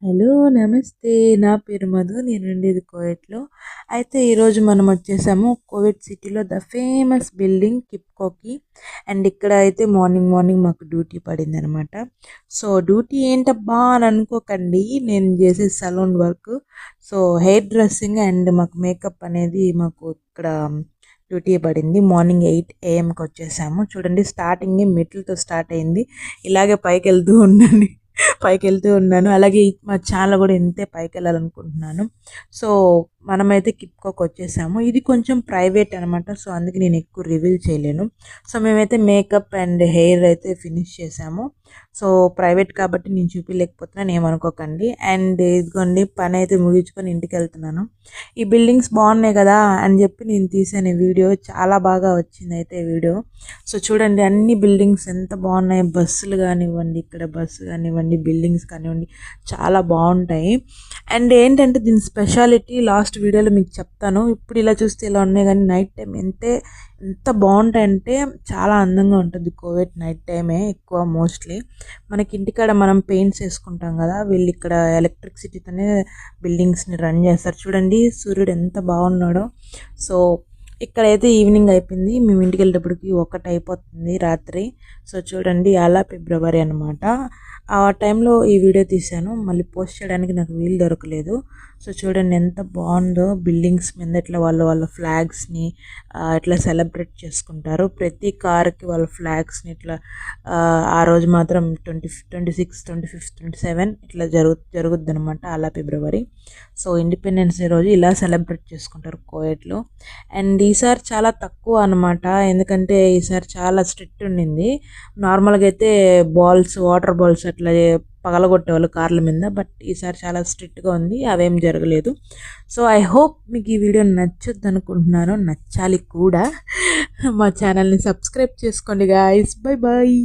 Hello నమస్తే. నా పేరు మధు. నేను ఉండేది కోవిడ్లో. అయితే ఈరోజు మనం వచ్చేసాము కోవిడ్ సిటీలో ద ఫేమస్ బిల్డింగ్ కిప్కోకి. అండ్ ఇక్కడ అయితే మార్నింగ్ మార్నింగ్ మాకు డ్యూటీ పడింది అనమాట. సో డ్యూటీ ఏంటబ్బా అని అనుకోకండి, నేను చేసే salon work. So hair dressing and మాకు మేకప్ అనేది మాకు ఇక్కడ డ్యూటీ పడింది. మార్నింగ్ 8 AM వచ్చేసాము. చూడండి, స్టార్టింగ్ మెట్లతో స్టార్ట్ అయింది. ఇలాగే పైకి వెళ్తూ ఉండండి. పైకి వెళ్తూ ఉన్నాను. అలాగే మా ఛానల్ కూడా ఇంతే పైకి వెళ్ళాలనుకుంటున్నాను. సో మనమైతే కిప్కోకి వచ్చేసాము. ఇది కొంచెం ప్రైవేట్ అనమాట. సో అందుకే నేను ఎక్కువ రివీల్ చేయలేను. సో మేమైతే మేకప్ అండ్ హెయిర్ అయితే ఫినిష్ చేసాము. సో ప్రైవేట్ కాబట్టి నేను చూపించలేకపోతున్నాను, ఏమనుకోకండి. అండ్ ఇదిగోండి, పని అయితే ముగించుకొని ఇంటికి వెళ్తున్నాను. ఈ బిల్డింగ్స్ బాగున్నాయి కదా అని చెప్పి నేను తీసాను వీడియో. చాలా బాగా వచ్చింది అయితే వీడియో. సో చూడండి, అన్ని బిల్డింగ్స్ ఎంత బాగున్నాయి. బస్సులు కానివ్వండి, ఇక్కడ బస్సు కానివ్వండి, బిల్డింగ్స్ కానివ్వండి, చాలా బాగుంటాయి. అండ్ ఏంటంటే దీని స్పెషాలిటీ లాస్ట్ వీడియోలో మీకు చెప్తాను. ఇప్పుడు ఇలా చూస్తే ఇలా ఉన్నాయి, కానీ నైట్ టైం ఎంత బాగుంటాయంటే చాలా అందంగా ఉంటుంది. కోవిడ్ నైట్ టైమే ఎక్కువ మోస్ట్లీ. మనకి ఇంటికాడ మనం పెయింట్స్ వేసుకుంటాం కదా, వీళ్ళు ఇక్కడ ఎలక్ట్రిసిటీతోనే బిల్డింగ్స్ని రన్ చేస్తారు. చూడండి సూర్యుడు ఎంత బాగున్నాడో. సో ఇక్కడైతే ఈవినింగ్ అయిపోయింది. మేము ఇంటికి వెళ్ళేటప్పటికి 1 అయిపోతుంది రాత్రి. సో చూడండి, అలా ఫిబ్రవరి అనమాట. ఆ టైంలో ఈ వీడియో తీశాను. మళ్ళీ పోస్ట్ చేయడానికి నాకు వీలు దొరకలేదు. సో చూడండి ఎంత బాగుందో. బిల్డింగ్స్ మీద ఇట్లా వాళ్ళ ఫ్లాగ్స్ని ఇట్లా సెలబ్రేట్ చేసుకుంటారు. ప్రతి కార్కి వాళ్ళ ఫ్లాగ్స్ని ఇట్లా ఆ రోజు మాత్రం 26, 25, 27 ఇట్లా జరుగుద్ది అనమాట, అలా ఫిబ్రవరి. సో ఇండిపెండెన్స్ డే రోజు ఇలా సెలబ్రేట్ చేసుకుంటారు కోవిడ్లో. అండ్ ఈసారి చాలా తక్కువ అనమాట, ఎందుకంటే ఈసారి చాలా స్ట్రిక్ట్ ఉండింది. నార్మల్గా అయితే వాటర్ బాల్స్ అట్లా పగలగొట్టేవాళ్ళు కార్ల మీద, బట్ ఈసారి చాలా స్ట్రిక్ట్గా ఉంది, అవేం జరగలేదు. సో ఐ హోప్ మీకు ఈ వీడియో నచ్చుద్ది అనుకుంటున్నాను, నచ్చాలి కూడా. మా ఛానల్ని సబ్స్క్రైబ్ చేసుకోండి గాయ్స్. Bye bye.